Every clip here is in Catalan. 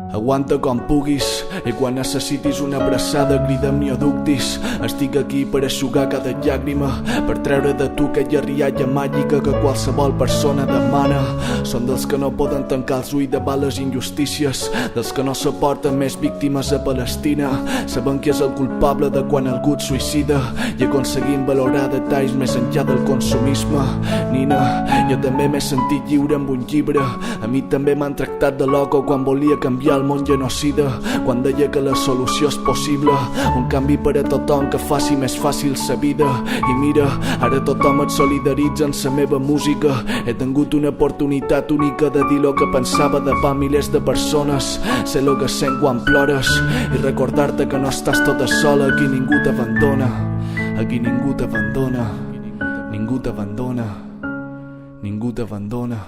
Aguanta com puguis i quan necessitis una abraçada crida'm Nioductis. Estic aquí per eixugar cada llàgrima, per treure de tu aquella rialla màgica que qualsevol persona demana. Són dels que no poden tancar els ulls davant les injustícies, dels que no suporten més víctimes a Palestina, sabent qui és el culpable de quan algú et suïcida i aconseguint valorar detalls més enllà del consumisme. Nina, jo també m'he sentit lliure amb un llibre. A mi també m'han tractat de loco quan volia canviar el món genocida, quan deia que la solució és possible, un canvi per a tothom que faci més fàcil sa vida. I mira, ara tothom et solidaritza en sa meva música. He tingut una oportunitat única de dir lo que pensava davant milers de persones, sé lo que sent quan plores i recordar-te que no estàs tota sola. Aquí ningú t'abandona, aquí ningú t'abandona, ningú t'abandona, ningú t'abandona.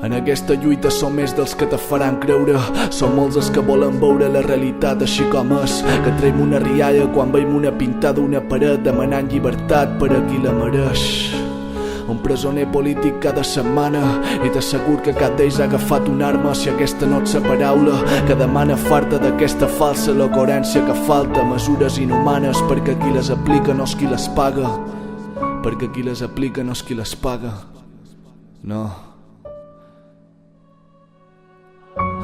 En aquesta lluita som més dels que te faran creure, som molts els que volen veure la realitat així com és, que traiem una rialla quan veiem una pintada d'una paret demanant llibertat per a qui la mereix. Un presoner polític cada setmana i t'assegur que cap d'ells ha agafat una arma si aquesta no et sa paraula, que demana farta d'aquesta falsa coherència que falta, mesures inhumanes perquè qui les aplica no és qui les paga, perquè qui les aplica no és qui les paga. No.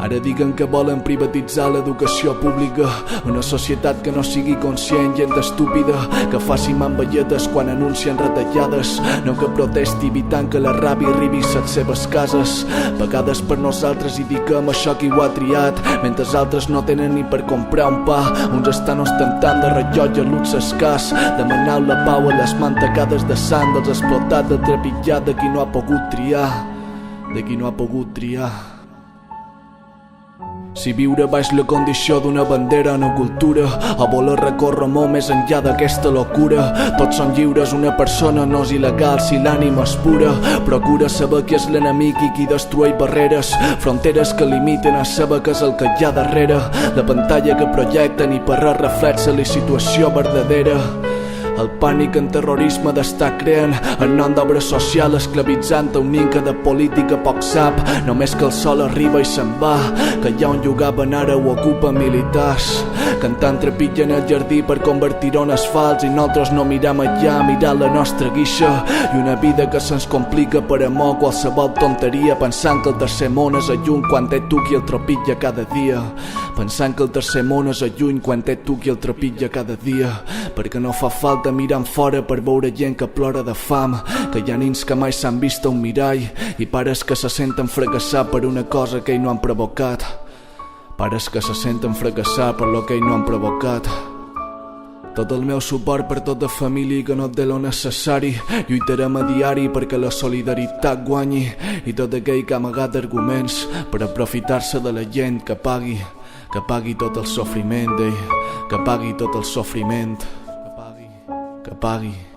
Ara diguen que volen privatitzar l'educació pública, una societat que no sigui conscient, gent estúpida, que faci mamballetes quan anuncien retallades, no que protesti evitant que la ràbia arribi a les seves cases, pagades per nosaltres i diguem això qui ho ha triat, mentre altres no tenen ni per comprar un pa, uns estan ostentant de rellotge luxe escàs, demanant la pau a les mantecades de sang dels explotats, del trepitjat de qui no ha pogut triar, de qui no ha pogut triar. Si viure baix la condició d'una bandera no cultura, o voler recórrer molt més enllà d'aquesta locura, tots són lliures, una persona no és il·legal si l'ànima és pura. Procura saber qui és l'enemic i qui destrueix barreres, fronteres que limiten a saber què és el que hi ha darrere, la pantalla que projecten i per res reflexa la situació verdadera. El pànic en terrorisme d'estar creant en nom d'obra social, esclavitzant a un nin que de política poc sap, només que el sol arriba i se'n va, que allà on jugaven ara ho ocupa militars, cantant trepitja en el jardí per convertir-ho en asfalts i nosaltres no miram allà, mirant la nostra guixa, i una vida que se'ns complica per amor qualsevol tonteria, pensant que el tercer món és lluny quan té tu qui el tropitja cada dia, pensant que el tercer món és lluny quan té tu qui el tropitja cada dia, perquè no fa falta mirant fora per veure gent que plora de fam, que hi ha nins que mai s'han vist a un mirall i pares que se senten fracassar per una cosa que ells no han provocat, pares que se senten fracassar per lo que ells no han provocat. Tot el meu suport per tota família que no té lo necessari, lluitarem a diari perquè la solidaritat guanyi, i tot aquell que ha amagat arguments per aprofitar-se de la gent que pagui tot el sofriment, que pagui tot el sofriment, que pagui.